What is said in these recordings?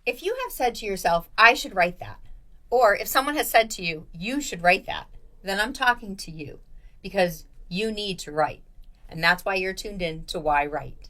If you have said to yourself, I should write that, or if someone has said to you, you should write that, then I'm talking to you because you need to write. And that's why you're tuned in to yWrite.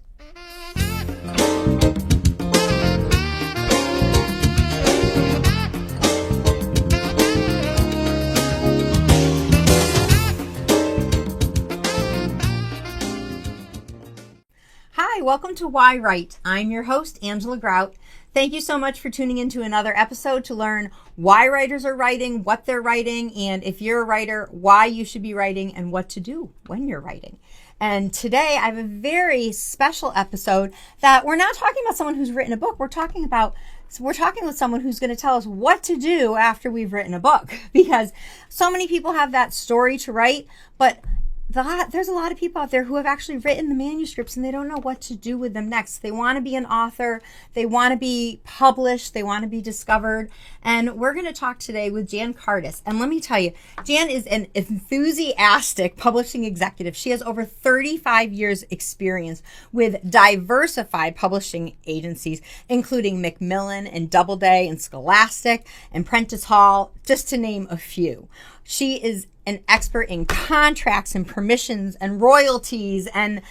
Hi, welcome to yWrite. I'm your host, Angela Grout. Thank you so much for tuning into another episode to learn why writers are writing, what they're writing, and if you're a writer, why you should be writing and what to do when you're writing. And today I have a very special episode that we're not talking about someone who's written a book. We're talking with someone who's going to tell us what to do after we've written a book, because so many people have that story to write, but there's a lot of people out there who have actually written the manuscripts and they don't know what to do with them next. They want to be an author. They want to be published. They want to be discovered. And we're going to talk today with Jan Kardys. And let me tell you, Jan is an enthusiastic publishing executive. She has over 35 years experience with diversified publishing agencies, including Macmillan and Doubleday and Scholastic and Prentice Hall, just to name a few. She is an expert in contracts and permissions and royalties, and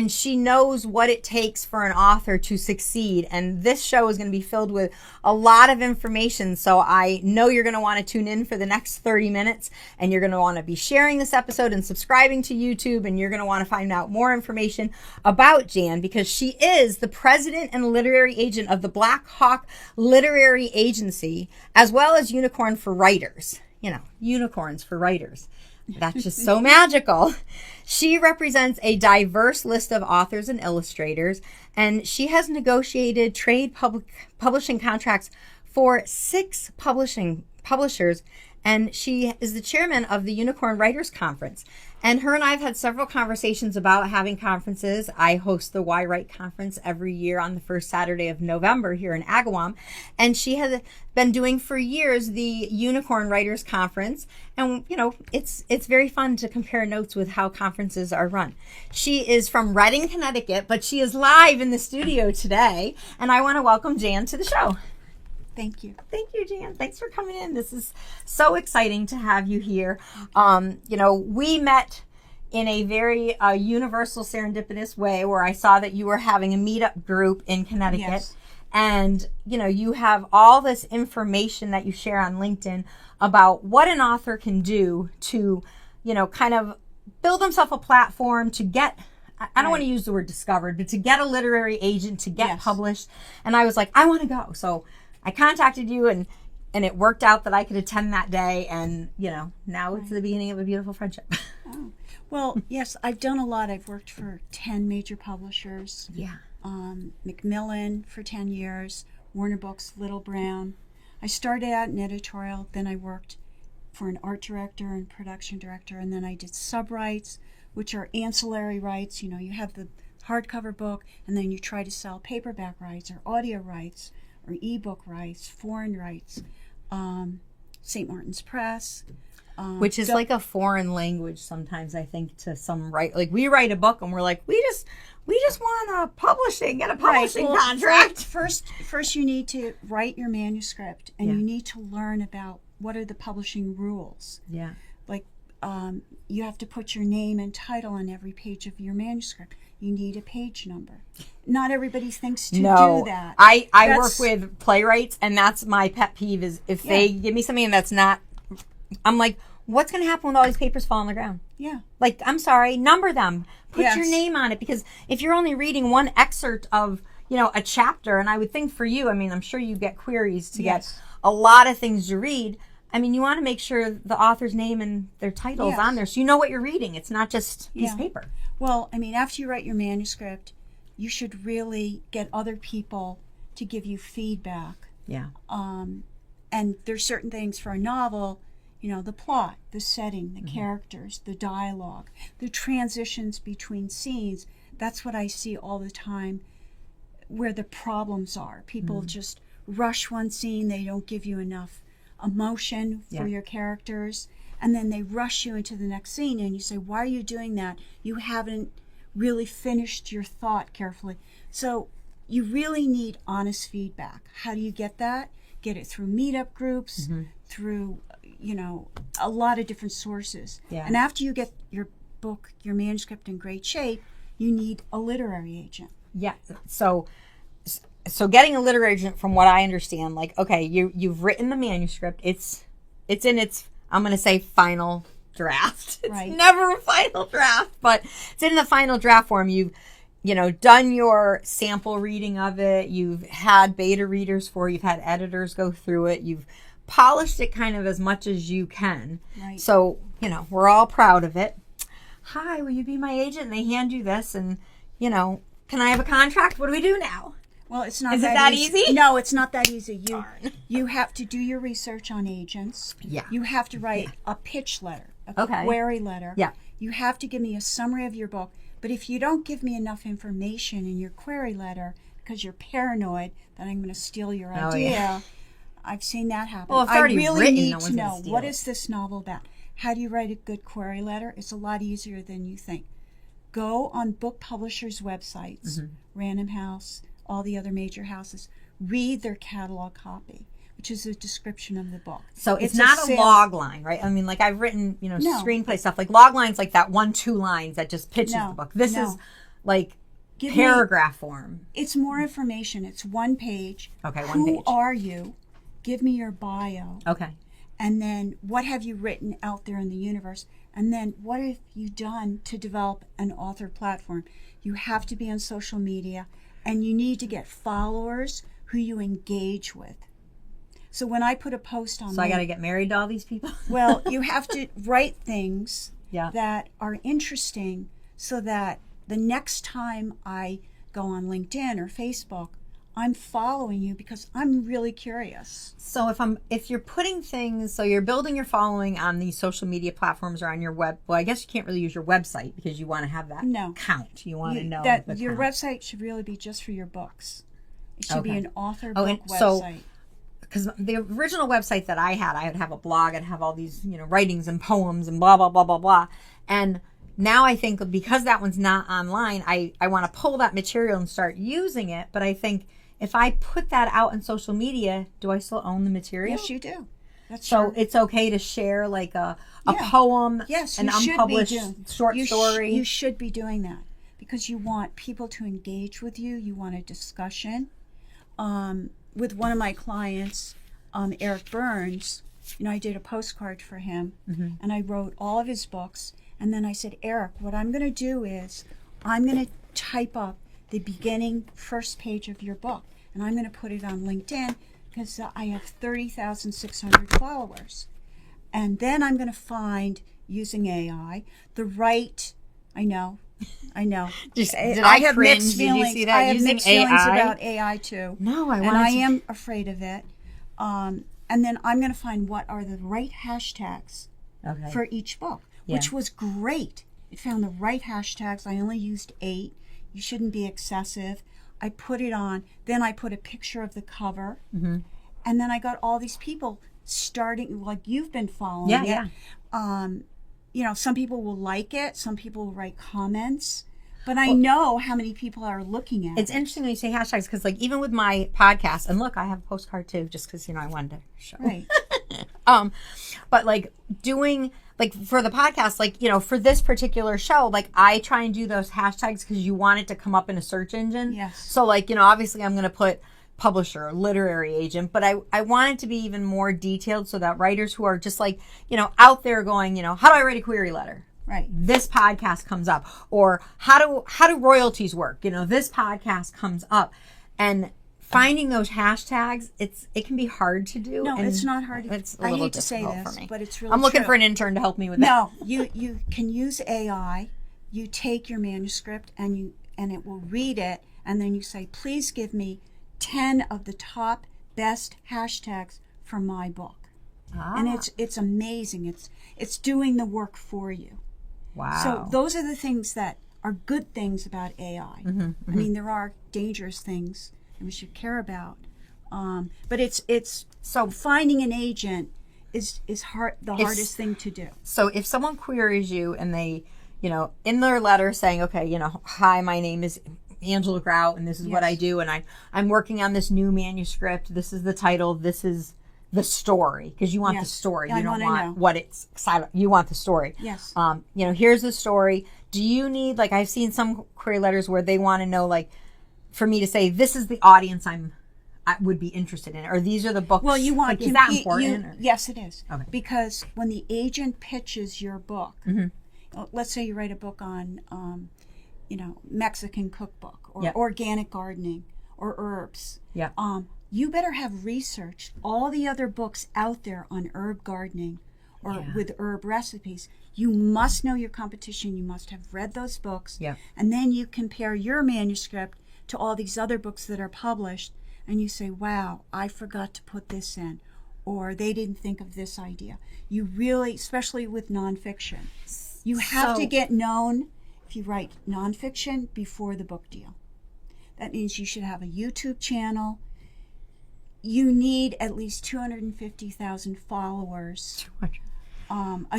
she knows what it takes for an author to succeed. And this show is going to be filled with a lot of information, so I know you're going to want to tune in for the next 30 minutes, and you're going to want to be sharing this episode and subscribing to YouTube, and you're going to want to find out more information about Jan, because she is the president and literary agent of the Black Hawk Literary Agency, as well as Unicorn for Writers. You know, unicorns for writers. That's just so magical. She represents a diverse list of authors and illustrators, and she has negotiated trade publishing contracts for 6 publishers, and she is the chairman of the Unicorn Writers Conference. And her and I have had several conversations about having conferences. I host the yWrite conference every year on the first Saturday of November here in Agawam. And she has been doing for years the Unicorn Writers Conference. And, you know, it's very fun to compare notes with how conferences are run. She is from Redding, Connecticut, but she is live in the studio today. And I want to welcome Jan to the show. Thank you. Thank you, Jan. Thanks for coming in. This is so exciting to have you here. We met in a very universal serendipitous way where I saw that you were having a meetup group in Connecticut. Yes. And, you have all this information that you share on LinkedIn about what an author can do to, kind of build himself a platform to get, I don't want to use the word discovered, but to get a literary agent, to get published. And I was like, I want to go. So I contacted you and it worked out that I could attend that day. And, now it's the beginning of a beautiful friendship. Oh. Well, yes, I've done a lot. I've worked for 10 major publishers. Yeah. Macmillan for 10 years, Warner Books, Little Brown. I started out in editorial, then I worked for an art director and production director, and then I did sub-rights, which are ancillary rights. You have the hardcover book, and then you try to sell paperback rights or audio rights or ebook rights, foreign rights, St. Martin's Press. Which is like a foreign language sometimes, I think, to some like we write a book and we're like, we just want get a publishing contract. First you need to write your manuscript, and you need to learn about what are the publishing rules. Yeah. Like you have to put your name and title on every page of your manuscript. You need a page number. Not everybody thinks to do that. I work with playwrights, and that's my pet peeve is if they give me something that's not, I'm like, what's going to happen when all these papers fall on the ground? Yeah. Like, I'm sorry, number them. Put your name on it, because if you're only reading one excerpt of, a chapter, and I would think for you, I'm sure you get queries to get a lot of things to read. You want to make sure the author's name and their title's on there so you know what you're reading. It's not just a piece of paper. Well, after you write your manuscript, you should really get other people to give you feedback. Yeah. And there's certain things for a novel, the plot, the setting, the characters, the dialogue, the transitions between scenes. That's what I see all the time where the problems are. People just rush one scene. They don't give you enough emotion for your characters. And then they rush you into the next scene and you say, why are you doing that? You haven't really finished your thought carefully. So you really need honest feedback. How do you get that? Get it through meetup groups, through, a lot of different sources. Yeah. And after you get your book, your manuscript in great shape, you need a literary agent. Yeah. So getting a literary agent, from what I understand, like, okay, you've written the manuscript. It's in its, I'm going to say, final draft. It's Right. never a final draft, but it's in the final draft form. You've, done your sample reading of it. You've had beta readers you've had editors go through it. You've polished it kind of as much as you can. Right. So, we're all proud of it. Hi, will you be my agent? And they hand you this and, can I have a contract? What do we do now? Well, it's not Is it that that easy. easy? No, it's not that easy. Darn. You have to do your research on agents. Yeah. You have to write a pitch letter, a Okay. query letter. Yeah. You have to give me a summary of your book. But if you don't give me enough information in your query letter because you're paranoid that I'm going to steal your Oh, idea, yeah. I've seen that happen. Well, if it's I already really written, need no one's to gonna know, steal what it. is this novel about? How do you write a good query letter? It's a lot easier than you think. Go on book publishers' websites, Random House, all the other major houses. Read their catalog copy, which is a description of the book. So it's not a log line, right? I mean, like, I've written, screenplay stuff. Like, log lines like that 1-2 lines that just pitches the book. This is like paragraph form. It's more information. It's one page. Okay, one Who page. are you? Give me your bio. Okay. And then what have you written out there in the universe? And then what have you done to develop an author platform? You have to be on social media, and you need to get followers who you engage with. So when I put a post on, So I got to get married to all these people? well, you have to write things Yeah. that are interesting so that the next time I go on LinkedIn or Facebook, I'm following you because I'm really curious. So if you're putting things, so you're building your following on these social media platforms or on your web, well, I guess you can't really use your website because you want to have that count. You want to know that the your count. website should really be just for your books. It should be Okay. an author and book so- website. Because the original website that I had, I would have a blog, I'd have all these, writings and poems and blah, blah, blah, blah, blah. And now I think because that one's not online, I want to pull that material and start using it. But I think if I put that out on social media, do I still own the material? Yes, you do. That's So true. it's okay to share like a Yeah. poem, Yes, an you should be unpublished doing- short story. You should be doing that because you want people to engage with you. You want a discussion. With one of my clients, Eric Burns, I did a postcard for him, and I wrote all of his books. And then I said, Eric, what I'm going to do is I'm going to type up the beginning first page of your book, and I'm going to put it on LinkedIn because I have 30,600 followers. And then I'm going to find, using AI, the right, I know. Did I I have cringe? mixed Did you feelings. see that? I have Using mixed feelings AI? about AI too. No, I and wanted I to- am afraid of it. And then I'm going to find what are the right hashtags Okay. for each book, Yeah. which was great. It found the right hashtags. I only used 8. You shouldn't be excessive. I put it on. Then I put a picture of the cover. And then I got all these people starting, like you've been following it. Yeah. Some people will like it. Some people will write comments. But I know how many people are looking at It's it. interesting when you say hashtags because, like, even with my podcast, and look, I have a postcard too, just because I wanted to show. Right. But like doing like for the podcast, like for this particular show, like I try and do those hashtags because you want it to come up in a search engine. Yes. So like obviously I'm going to put publisher, literary agent, but I want it to be even more detailed so that writers who are just like out there going, how do I write a query letter? Right. This podcast comes up, or how do royalties work? This podcast comes up, and finding those hashtags, it can be hard to do. No, and it's not hard. It's a I little hate to say difficult this, for me. but it's really I'm looking true. for an intern to help me with that. No, you can use AI. You take your manuscript and it will read it, and then you say, please give me 10 of the top best hashtags for my book. And it's amazing. It's doing the work for you. Wow. So those are the things that are good things about AI. I mean, there are dangerous things that we should care about, but it's so finding an agent is hard. The hardest thing to do. So if someone queries you and they, in their letter saying, okay, hi, my name is Angela Grout, and this is what I do, and I'm working on this new manuscript. This is the title. This is the story, because you want the story. You don't want what it's excited. You want the story. Yes. Here's the story. Do you need, like, I've seen some query letters where they want to know, like, for me to say, this is the audience I would be interested in, or these are the books. Well, you want, like, is that important? Yes, it is. Okay. Because when the agent pitches your book, let's say you write a book on, Mexican cookbook or organic gardening or herbs. Yeah. You better have researched all the other books out there on herb gardening or with herb recipes. You must know your competition. You must have read those books. Yeah. And then you compare your manuscript to all these other books that are published, and you say, wow, I forgot to put this in, or they didn't think of this idea. You really, especially with nonfiction, you have to get known if you write nonfiction before the book deal. That means you should have a YouTube channel. You need at least 250,000 followers.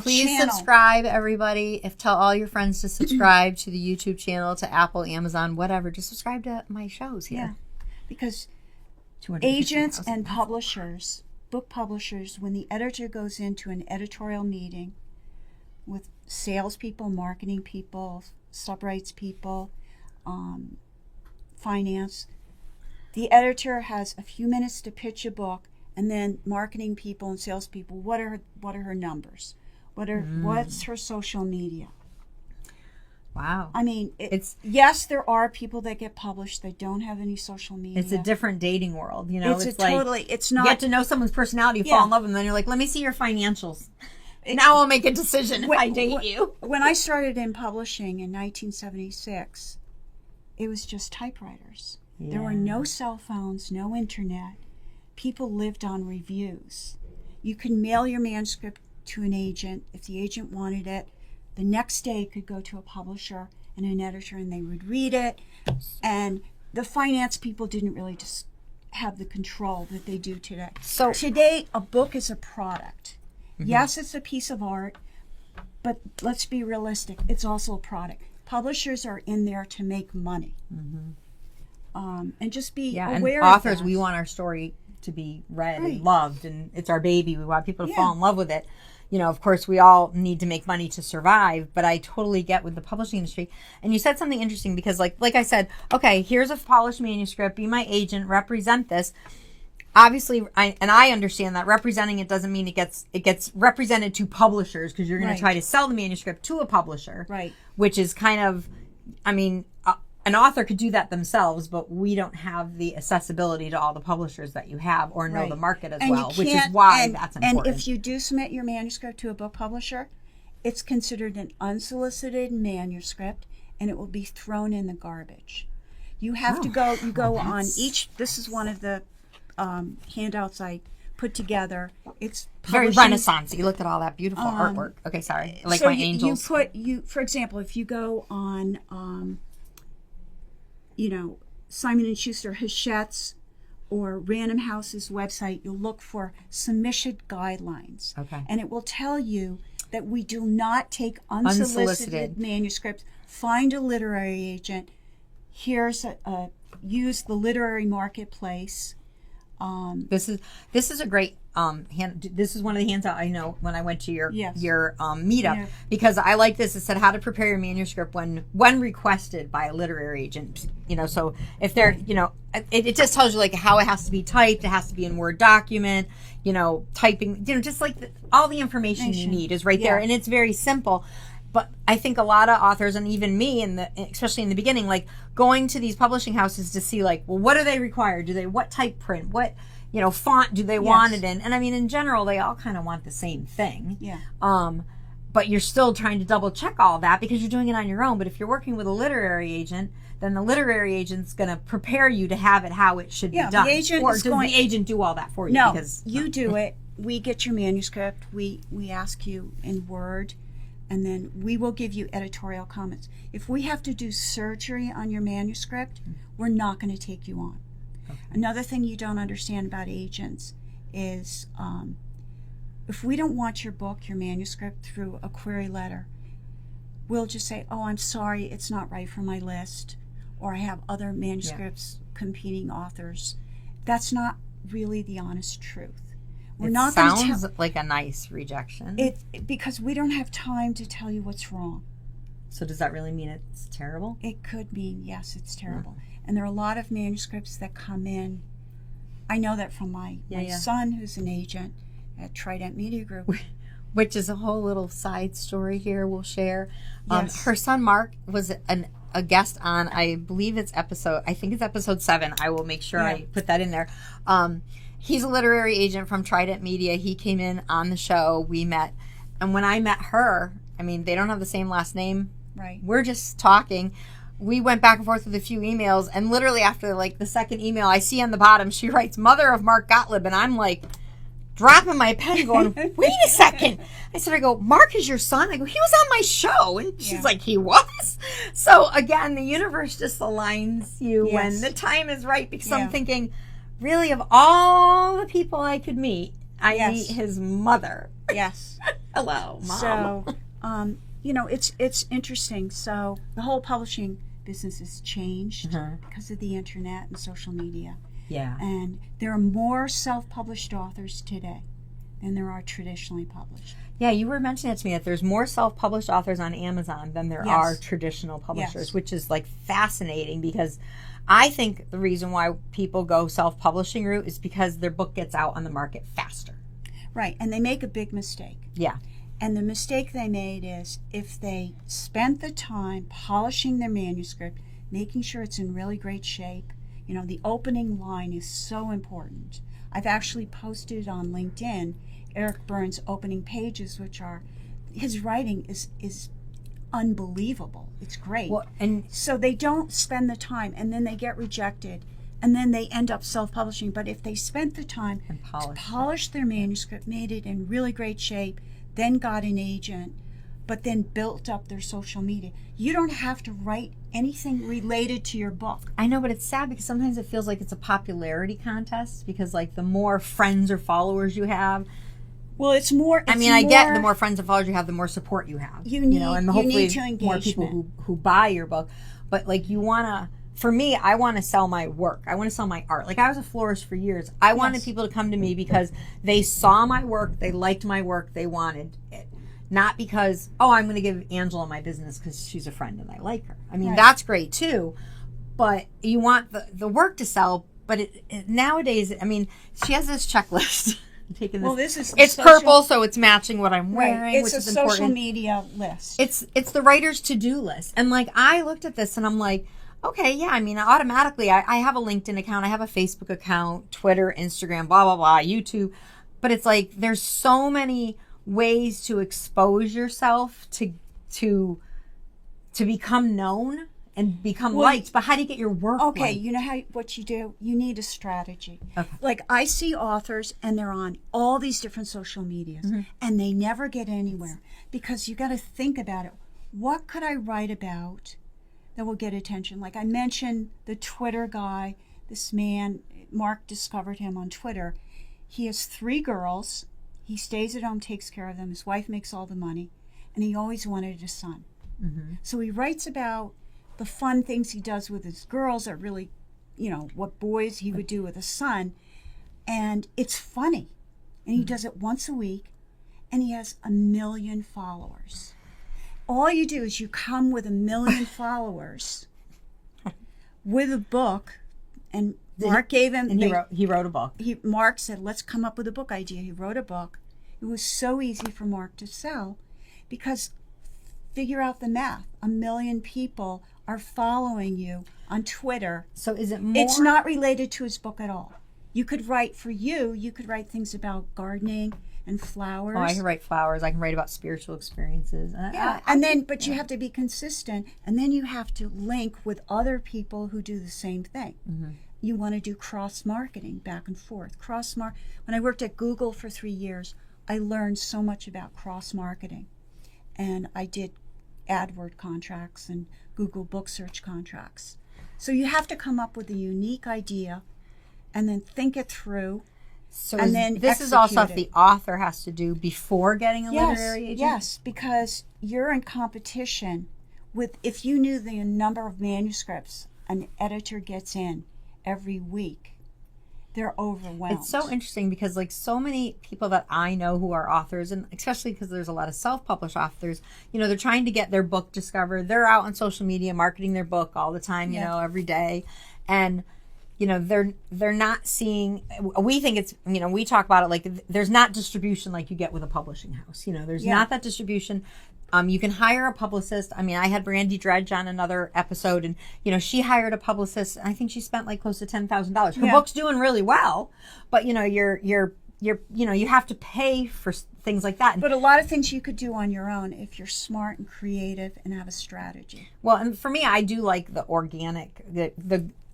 Please subscribe, everybody. Tell all your friends to subscribe to the YouTube channel, to Apple, Amazon, whatever. Just subscribe to my shows here. Yeah, because agents and publishers, book publishers, when the editor goes into an editorial meeting with salespeople, marketing people, subrights people, finance, the editor has a few minutes to pitch a book, and then marketing people and salespeople, what are her numbers? What's her social media? Wow. I mean, yes, there are people that get published that don't have any social media. It's a different dating world, It's not. You get to know someone's personality, you fall in love with them, and then you're like, let me see your financials. Now I'll make a decision if I date you. When I started in publishing in 1976, it was just typewriters. Yeah. There were no cell phones, no internet. People lived on reviews. You could mail your manuscript to an agent. If the agent wanted it, the next day it could go to a publisher and an editor, and they would read it. And the finance people didn't really just have the control that they do today. So today, a book is a product. Mm-hmm. Yes, it's a piece of art, but let's be realistic. It's also a product. Publishers are in there to make money. Mm-hmm. And just be aware and authors, we want our story to be read and loved, and it's our baby. We want people to fall in love with it. Of course, we all need to make money to survive, but I totally get with the publishing industry. And you said something interesting, because like I said, okay, here's a polished manuscript, be my agent, represent this. Obviously, I understand that representing it doesn't mean it gets represented to publishers, because you're going to try to sell the manuscript to a publisher, right? Which is kind of, an author could do that themselves, but we don't have the accessibility to all the publishers that you have, or know the market as well, which is why that's important. And if you do submit your manuscript to a book publisher, it's considered an unsolicited manuscript, and it will be thrown in the garbage. You have to go on each. This is one of the handouts I put together. It's very Renaissance-y. Look at all that beautiful artwork. Okay, sorry. Like my angels. For example, if you go on, Simon & Schuster, Hachette's, or Random House's website, you'll look for submission guidelines. Okay. And it will tell you that we do not take unsolicited manuscripts. Find a literary agent. Use the literary marketplace. This is a great this is one of the hands out I know when I went to your meetup, because I like this. It said how to prepare your manuscript when requested by a literary agent. So if they're it just tells you like how it has to be typed. It has to be in Word document. Typing. Just like all the information you need is right there, and it's very simple. But I think a lot of authors, and even me, especially in the beginning, like going to these publishing houses to see, like, well, what do they require? What type print? What, font do they want it in? And I mean, in general, they all kind of want the same thing. Yeah. But you're still trying to double check all that because you're doing it on your own. But if you're working with a literary agent, then the literary agent's going to prepare you to have it how it should be done. The agent or does the agent do all that for you? No, you do it. We get your manuscript. We ask you in Word. And then we will give you editorial comments. If we have to do surgery on your manuscript, we're not going to take you on. Okay. Another thing you don't understand about agents is if we don't want your book, your manuscript, through a query letter, we'll just say, oh, I'm sorry, it's not right for my list. or I have other manuscripts competing authors. That's not really the honest truth. We're not going to sounds like a nice rejection. Because we don't have time to tell you what's wrong. So does that really mean it's terrible? It could mean, yes, it's terrible. And there are a lot of manuscripts that come in. I know that from my son, who's an agent at Trident Media Group. Which is a whole little side story here we'll share. Yes. Her son, Mark, was a guest on, I believe it's episode 7. I will make sure I put that in there. He's a literary agent from Trident Media. He came in on the show. We met. And when I met her, I mean, they don't have the same last name. Right. We're just talking. We went back and forth with a few emails. And literally after like the second email, I see on the bottom, she writes, mother of Mark Gottlieb. And I'm like dropping my pen going, wait a second. I go, Mark is your son? I go, he was on my show. And she's like, he was? So again, the universe just aligns you when the time is right. Because I'm thinking, really, of all the people I could meet, I meet his mother. Yes. Hello, Mom. So, it's interesting. So the whole publishing business has changed because of the internet and social media. Yeah. And there are more self-published authors today than there are traditionally published. Yeah, you were mentioning it to me that there's more self-published authors on Amazon than there are traditional publishers, which is like fascinating because I think the reason why people go self-publishing route is because their book gets out on the market faster. Right, and they make a big mistake. Yeah. And the mistake they made is if they spent the time polishing their manuscript, making sure it's in really great shape, the opening line is so important. I've actually posted on LinkedIn Eric Byrne's opening pages, which are, his writing is unbelievable. It's great. Well, and so they don't spend the time, and then they get rejected, and then they end up self-publishing. But if they spent the time to polish their manuscript, made it in really great shape, then got an agent, but then built up their social media, you don't have to write anything related to your book. I know, but it's sad because sometimes it feels like it's a popularity contest because, like, the more friends or followers you have. Well, it's more. I get the more friends and followers you have, the more support you have. And hopefully more people who buy your book. But like for me, I want to sell my work. I want to sell my art. Like I was a florist for years. I wanted people to come to me because they saw my work, they liked my work, they wanted it. Not because, I'm going to give Angela my business because she's a friend and I like her. I mean, that's great too. But you want the work to sell. But nowadays, I mean, she has this checklist. Taking this. It's purple, so it's matching what I'm wearing. It's which a is social important. media list. It's the writer's to-do list. And like I looked at this and I'm like, okay, yeah, I mean, automatically I have a LinkedIn account, I have a Facebook account, Twitter, Instagram, blah, blah, blah, YouTube. But it's like there's so many ways to expose yourself to become known and become liked. But how do you get your work Okay, liked? you know what you do? You need a strategy. Okay. Like I see authors and they're on all these different social medias and they never get anywhere because you got to think about it. What could I write about that will get attention? Like I mentioned the Twitter guy, this man, Mark discovered him on Twitter. He has 3 girls. He stays at home, takes care of them. His wife makes all the money. And he always wanted a son. So he writes about the fun things he does with his girls are really, what boys he would do with a son. And it's funny. And he does it once a week. And he has 1 million followers. All you do is you come with 1 million followers with a book. And Mark gave him... And he wrote a book. Mark said, let's come up with a book idea. He wrote a book. It was so easy for Mark to sell because figure out the math. 1 million people are following you on Twitter. So is it more? It's not related to his book at all. You could write things about gardening and flowers. Oh, I can write flowers. I can write about spiritual experiences. But you have to be consistent, and then you have to link with other people who do the same thing. You want to do cross-marketing, back and forth. When I worked at Google for 3 years, I learned so much about cross-marketing. And I did AdWord contracts and Google book search contracts. So you have to come up with a unique idea and then think it through. So and then this is all stuff the author has to do before getting a literary agent? Yes, because you're in competition with, if you knew the number of manuscripts an editor gets in every week, they're overwhelmed. It's so interesting because like so many people that I know who are authors, and especially because there's a lot of self-published authors, you know, they're trying to get their book discovered. They're out on social media marketing their book all the time, you know, every day. And you know, they're not seeing, we think it's, you know, we talk about it like there's not distribution like you get with a publishing house. You know, there's not that distribution. You can hire a publicist. I mean, I had Brandy Dredge on another episode, and you know, she hired a publicist. I think she spent like close to $10,000. Her book's doing really well, but you know, you're you know, you have to pay for things like that. But a lot of things you could do on your own if you're smart and creative and have a strategy. Well, and for me, I do like the organic,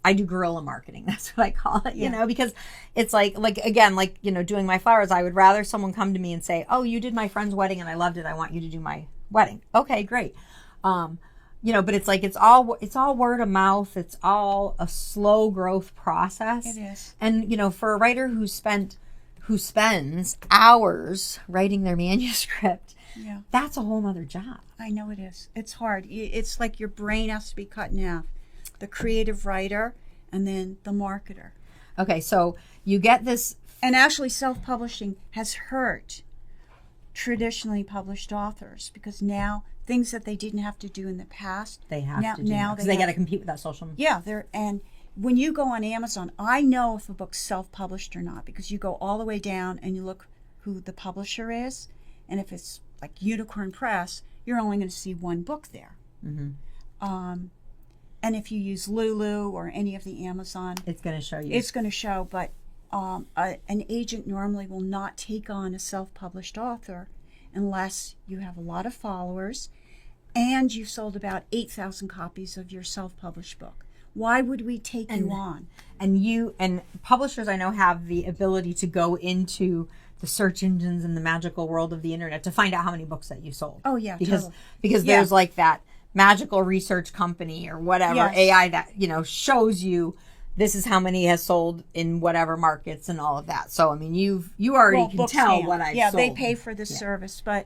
I do guerrilla marketing. That's what I call it, you know, because it's like, again, like, you know, doing my flowers, I would rather someone come to me and say, oh, you did my friend's wedding and I loved it. I want you to do my wedding. Okay, great. You know, but it's like, it's all word of mouth. It's all a slow growth process. It is. And, you know, for a writer who spends hours writing their manuscript, that's a whole nother job. I know it is. It's hard. It's like your brain has to be cut in half. The creative writer and then the marketer. Okay, so you get this. And actually self-publishing has hurt traditionally published authors because now things that they didn't have to do in the past, they have to do now because they got to compete with that social media. Yeah, and when you go on Amazon, I know if a book's self-published or not because you go all the way down and you look who the publisher is, and if it's like Unicorn Press, you're only going to see one book there. And if you use Lulu or any of the Amazon, it's going to show you. It's going to show, but an agent normally will not take on a self-published author unless you have a lot of followers and you've sold about 8,000 copies of your self-published book. Why would we take you on? And publishers I know have the ability to go into the search engines and the magical world of the internet to find out how many books that you sold. Oh yeah, because totally. Because there's like that magical research company or whatever AI that, you know, shows you this is how many has sold in whatever markets and all of that. So I mean, you already can tell what I sold. Yeah, they pay for the service, but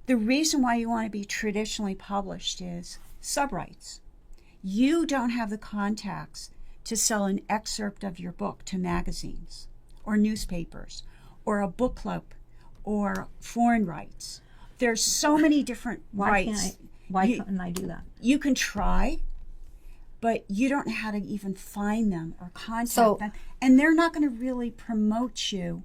the reason why you want to be traditionally published is subrights. You don't have the contacts to sell an excerpt of your book to magazines or newspapers or a book club or foreign rights. There's so many different rights. Why couldn't I do that? You can try, but you don't know how to even find them or contact them. And they're not going to really promote you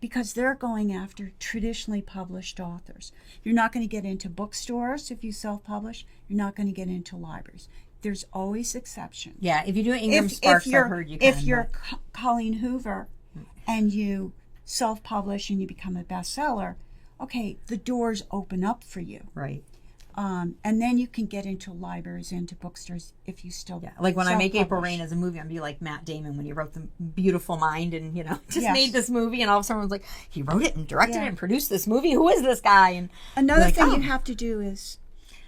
because they're going after traditionally published authors. You're not going to get into bookstores if you self-publish. You're not going to get into libraries. There's always exceptions. Yeah, if you do Ingram Sparks, I've heard you can. If you're Colleen Hoover and you self-publish and you become a bestseller, okay, the doors open up for you. Right. And then you can get into libraries, into bookstores if you still like when I make April Rain as a movie, I'll be like Matt Damon when he wrote The Beautiful Mind and, you know, just made this movie and all of a sudden was like, he wrote it and directed it and produced this movie. Who is this guy? And another thing you have to do is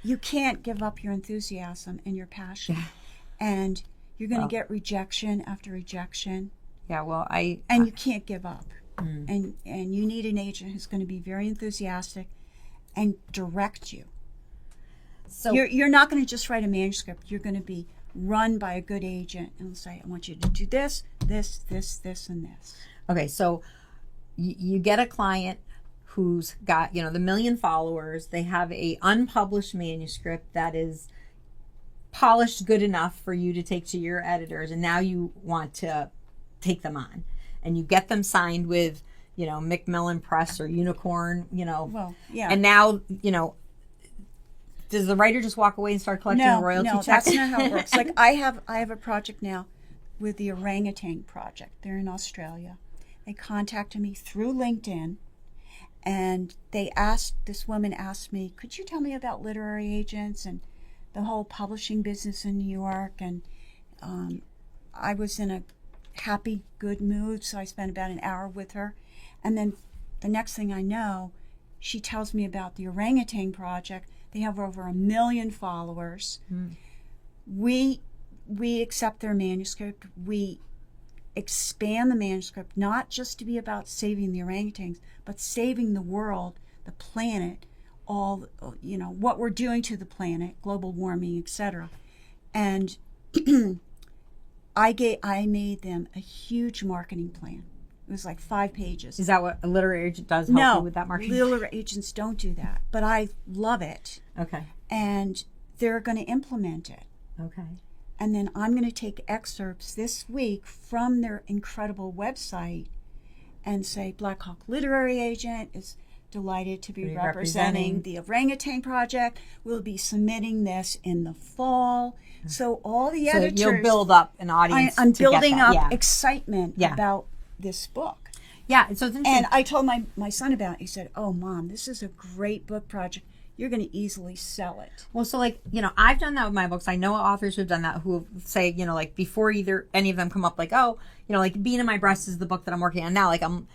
you can't give up your enthusiasm and your passion. And you're going to get rejection after rejection. Yeah, well, and you can't give up. And you need an agent who's going to be very enthusiastic and direct you. So you're not going to just write a manuscript. You're going to be run by a good agent and say, I want you to do this, this, this, this, and this. Okay, so you get a client who's got, you know, the 1 million followers. They have a unpublished manuscript that is polished good enough for you to take to your editors, and now you want to take them on. And you get them signed with, you know, Macmillan Press or Unicorn, you know. Well, yeah. And now, you know, does the writer just walk away and start collecting a royalty check? No, that's not how it works. Like I have a project now with the Orangutan Project. They're in Australia. They contacted me through LinkedIn, and this woman asked me, could you tell me about literary agents and the whole publishing business in New York? And I was in a happy, good mood, so I spent about an hour with her. And then the next thing I know, she tells me about the Orangutan Project. They have over 1 million followers. We accept their manuscript. We expand the manuscript, not just to be about saving the orangutans, but saving the world, the planet, all, you know, what we're doing to the planet, global warming, etc. And I made them a huge marketing plan. It was like 5 pages. Is that what a literary agent does? Help you with that marketing? No, literary agents don't do that. But I love it. Okay. And they're going to implement it. Okay. And then I'm going to take excerpts this week from their incredible website and say, Black Hawk Literary Agent is delighted to be representing the Orangutan Project. We'll be submitting this in the fall. So all the editors... So you'll build up an audience. I'm building up yeah. excitement about this book. Yeah, so it's interesting. And I told my son about it. He said, oh, Mom, this is a great book project. You're going to easily sell it. Well, so like, I've done that with my books. I know authors who've done that who say, like before either any of them come up, like, oh, like Being in My Breast is the book that I'm working on now. Like I'm,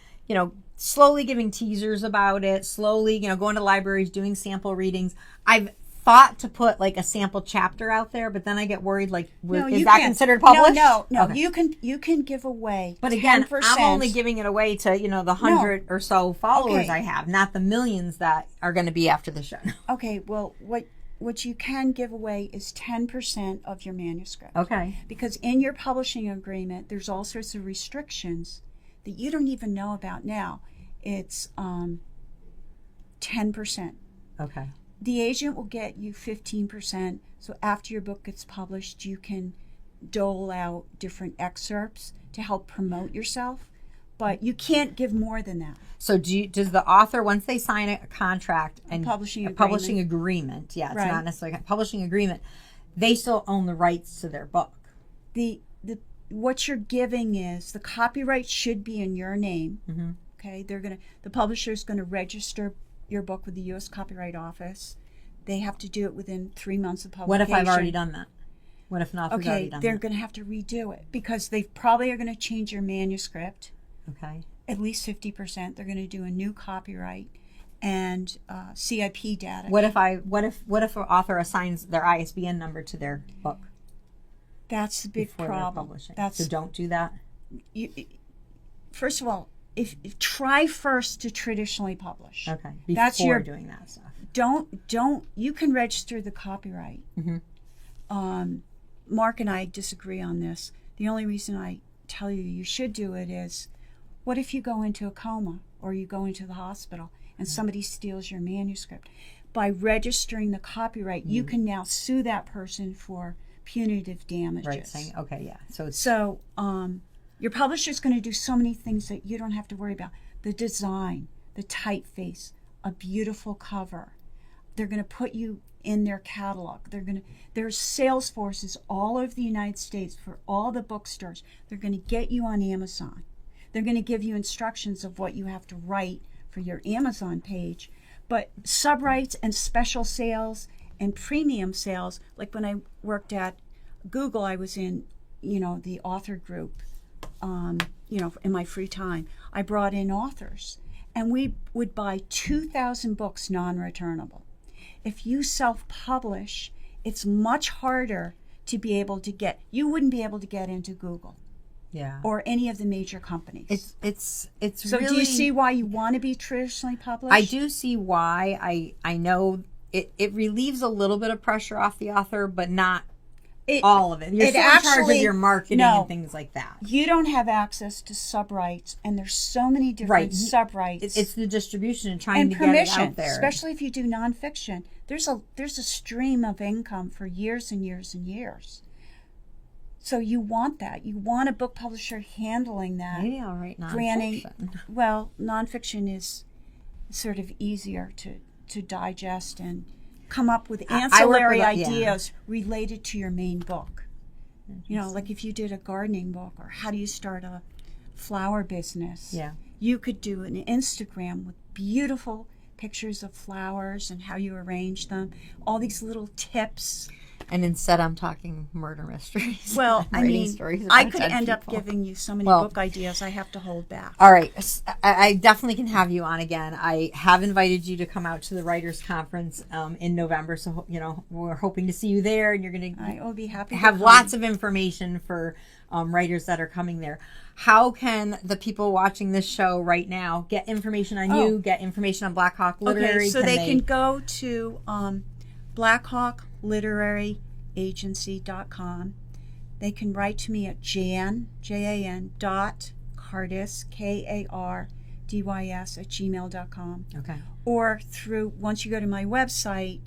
slowly giving teasers about it, slowly, going to libraries, doing sample readings. I've thought to put like a sample chapter out there, but then I get worried, like, is that considered published? No. Okay. You can give away. But again, 10%. I'm only giving it away to, the 100 or so followers I have, not the millions that are going to be after the show. Okay, well, what you can give away is 10% of your manuscript. Okay. Because in your publishing agreement, there's all sorts of restrictions that you don't even know about now. It's 10%. Okay. The agent will get you 15%. So after your book gets published, you can dole out different excerpts to help promote yourself. But you can't give more than that. So does the author, once they sign a contract and publishing agreement, it's not necessarily a publishing agreement, they still own the rights to their book. What you're giving is the copyright should be in your name. Mm-hmm. Okay, the publisher is going to register your book with the U.S. Copyright Office. They have to do it within 3 months of publication. What if I've already done that? What if an author's already done that? They're going to have to redo it because they probably are going to change your manuscript. Okay. At least 50%. They're going to do a new copyright and CIP data. What if an author assigns their ISBN number to their book? That's the big problem. So don't do that. First of all, if try first to traditionally publish. Okay. Before doing that stuff. Don't. You can register the copyright. Mm-hmm. Mark and I disagree on this. The only reason I tell you should do it is, what if you go into a coma or you go into the hospital and somebody steals your manuscript? By registering the copyright, you can now sue that person for punitive damages. Right. Saying, okay, yeah. So your publisher is going to do so many things that you don't have to worry about. The design, the typeface, a beautiful cover. They're going to put you in their catalog. There's sales forces all over the United States for all the bookstores. They're going to get you on Amazon. They're going to give you instructions of what you have to write for your Amazon page. But subrights and special sales and premium sales, like when I worked at Google, I was in, the author group, in my free time. I brought in authors, and we would buy 2,000 books non-returnable. If you self-publish, it's much harder to be able to get. You wouldn't be able to get into Google. Yeah. Or any of the major companies. It's so really, do you see why you want to be traditionally published? I do see why. I know it relieves a little bit of pressure off the author, but not all of it. You're still in charge of your marketing and things like that. You don't have access to subrights, and there's so many different subrights. It's the distribution and trying to get it out there. Especially if you do nonfiction. There's a stream of income for years and years and years. So you want that. You want a book publisher handling that. Maybe I'll write nonfiction. Granting, well, nonfiction is sort of easier to digest and come up with ancillary ideas related to your main book. Like if you did a gardening book, or how do you start a flower business? Yeah. You could do an Instagram with beautiful pictures of flowers and how you arrange them, all these little tips. And instead I'm talking murder mysteries. Well, I mean, I could end up giving you so many book ideas I have to hold back. All right. I definitely can have you on again. I have invited you to come out to the Writers' Conference in November. So, we're hoping to see you there. And you're going to I will be happy to have come. lots of information for writers that are coming there. How can the people watching this show right now get information on you, get information on Black Hawk Literary? Okay, so they can go to blackhawkliteraryagency.com. they can write to me at Jan, Jan, Kardys, Kardys @gmail.com. Okay. Or once you go to my website,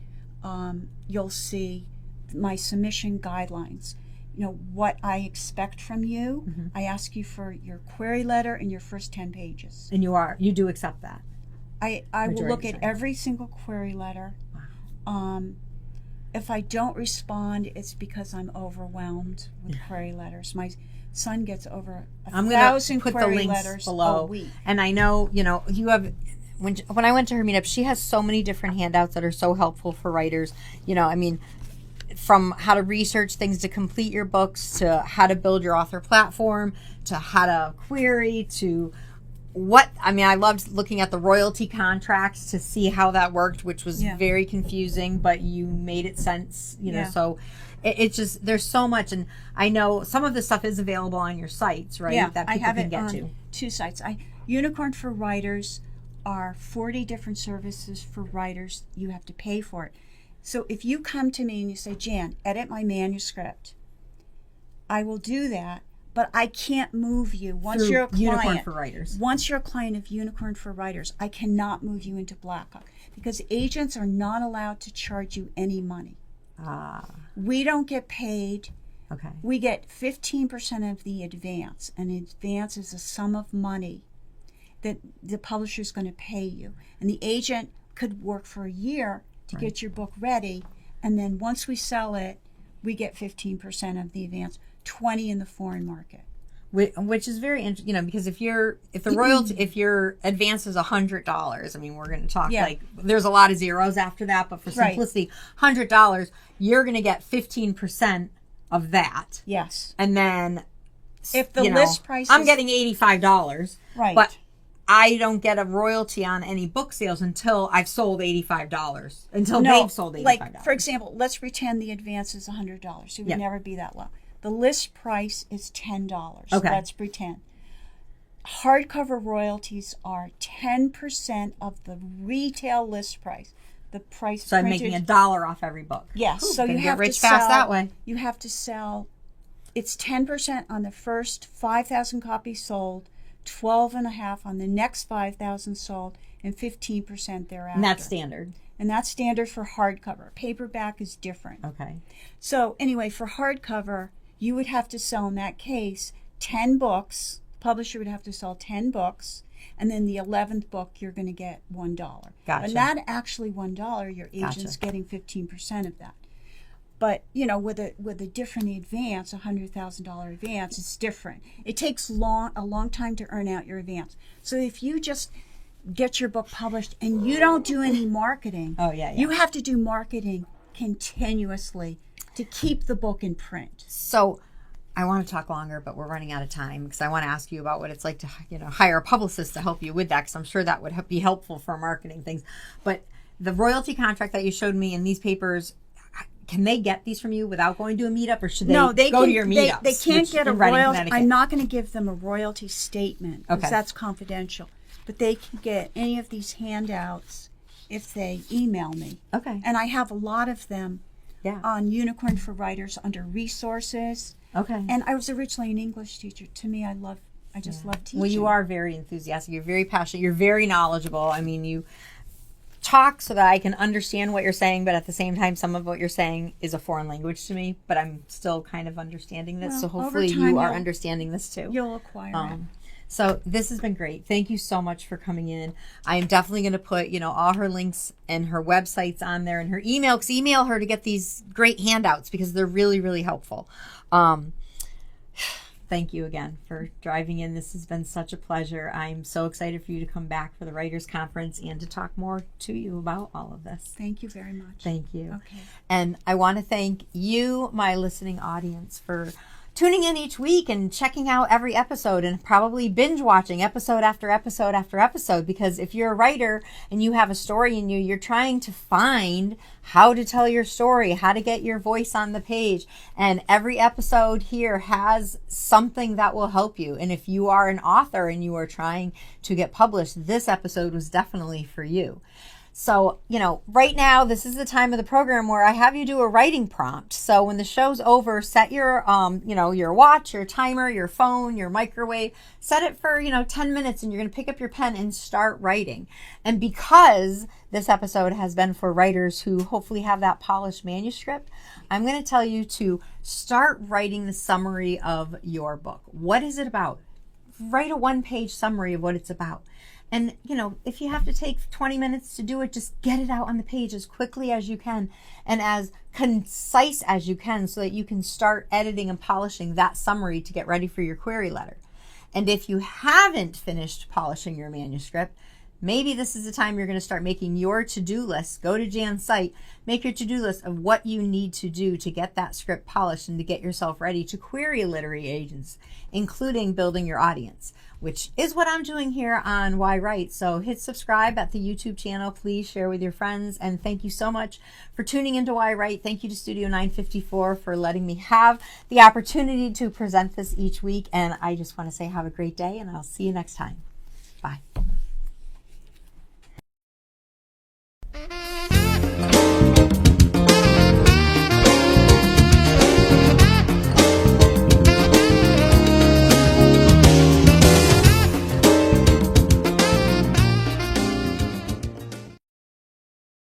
you'll see my submission guidelines. You know, what I expect from you. Mm-hmm. I ask you for your query letter and your first 10 pages. And you do accept that? I will look at every single query letter. Wow. If I don't respond, it's because I'm overwhelmed with query letters. My son gets over 1,000 query letters below. a week. And I know, you have, when I went to her meetup, she has so many different handouts that are so helpful for writers. From how to research things to complete your books, to how to build your author platform, to how to query, to I loved looking at the royalty contracts to see how that worked, which was very confusing, but you made it sense, so it's just, there's so much. And I know some of this stuff is available on your sites, right? Yeah, that people I have can it get on to. 2 sites. Unicorn for Writers are 40 different services for writers. You have to pay for it. So if you come to me and you say, Jan, edit my manuscript, I will do that, but I can't move you. Once you're a client, Unicorn for Writers. Once you're a client of Unicorn for Writers, I cannot move you into Blackhawk because agents are not allowed to charge you any money. We don't get paid. Okay. We get 15% of the advance. An advance is a sum of money that the publisher is going to pay you. And the agent could work for a year to get your book ready, and then once we sell it, we get 15% of the advance, 20% in the foreign market. Which is very interesting, because if your advance is $100, we're going to talk there's a lot of zeros after that, but for simplicity, $100, you're going to get 15% of that. Yes. And then if the list price, I'm getting $85, right? But I don't get a royalty on any book sales until I've sold $85. They've sold $85. Like, for example, let's pretend the advance is $100. It would never be that low. The list price is $10. Okay. Let's pretend. Hardcover royalties are 10% of the retail list price. The price. So I'm making $1 off every book. Yes. Ooh, so you have get rich to sell fast that way. You have to sell. It's 10% on the first 5,000 copies sold, 12.5% on the next 5,000 sold, and 15% thereafter. And that's standard. And that's standard for hardcover. Paperback is different. Okay. So anyway, for hardcover, you would have to sell, in that case, 10 books. The publisher would have to sell 10 books, and then the 11th book, you're going to get $1. Gotcha. And that actually $1, your agent's getting 15% of that. But, with a different advance, $100,000 advance, it's different. It takes a long time to earn out your advance. So if you just get your book published and you don't do any marketing, you have to do marketing continuously to keep the book in print. So I want to talk longer, but we're running out of time because I want to ask you about what it's like to hire a publicist to help you with that, because I'm sure that would be helpful for marketing things. But the royalty contract that you showed me in these papers, can they get these from you without going to a meetup, or should they go to your meetups? They can't get a royalty. I'm not going to give them a royalty statement because that's confidential. But they can get any of these handouts if they email me. Okay. And I have a lot of them on Unicorn for Writers under resources. Okay. And I was originally an English teacher. To me, I just love teaching. Well, you are very enthusiastic. You're very passionate. You're very knowledgeable. You talk so that I can understand what you're saying, but at the same time, some of what you're saying is a foreign language to me, but I'm still kind of understanding this. So hopefully you are understanding this too. You'll acquire it. So this has been great. Thank you so much for coming in. I am definitely going to put, all her links and her websites on there and her email, because email her to get these great handouts because they're really, really helpful. Thank you again for driving in. This has been such a pleasure. I'm so excited for you to come back for the Writers Conference and to talk more to you about all of this. Thank you very much. Thank you. Okay. And I want to thank you, my listening audience, for tuning in each week and checking out every episode and probably binge watching episode after episode after episode, because if you're a writer and you have a story in you, you're trying to find how to tell your story, how to get your voice on the page. And every episode here has something that will help you. And if you are an author and you are trying to get published, this episode was definitely for you. So, right now, this is the time of the program where I have you do a writing prompt. So when the show's over, set your, your watch, your timer, your phone, your microwave, set it for, 10 minutes, and you're going to pick up your pen and start writing. And because this episode has been for writers who hopefully have that polished manuscript, I'm going to tell you to start writing the summary of your book. What is it about? Write a one-page summary of what it's about. And, if you have to take 20 minutes to do it, just get it out on the page as quickly as you can and as concise as you can so that you can start editing and polishing that summary to get ready for your query letter. And if you haven't finished polishing your manuscript, maybe this is the time you're going to start making your to-do list. Go to Jan's site, make your to-do list of what you need to do to get that script polished and to get yourself ready to query literary agents, including building your audience, which is what I'm doing here on yWrite. So hit subscribe at the YouTube channel. Please share with your friends. And thank you so much for tuning into yWrite. Thank you to Studio 954 for letting me have the opportunity to present this each week. And I just want to say have a great day, and I'll see you next time. Bye.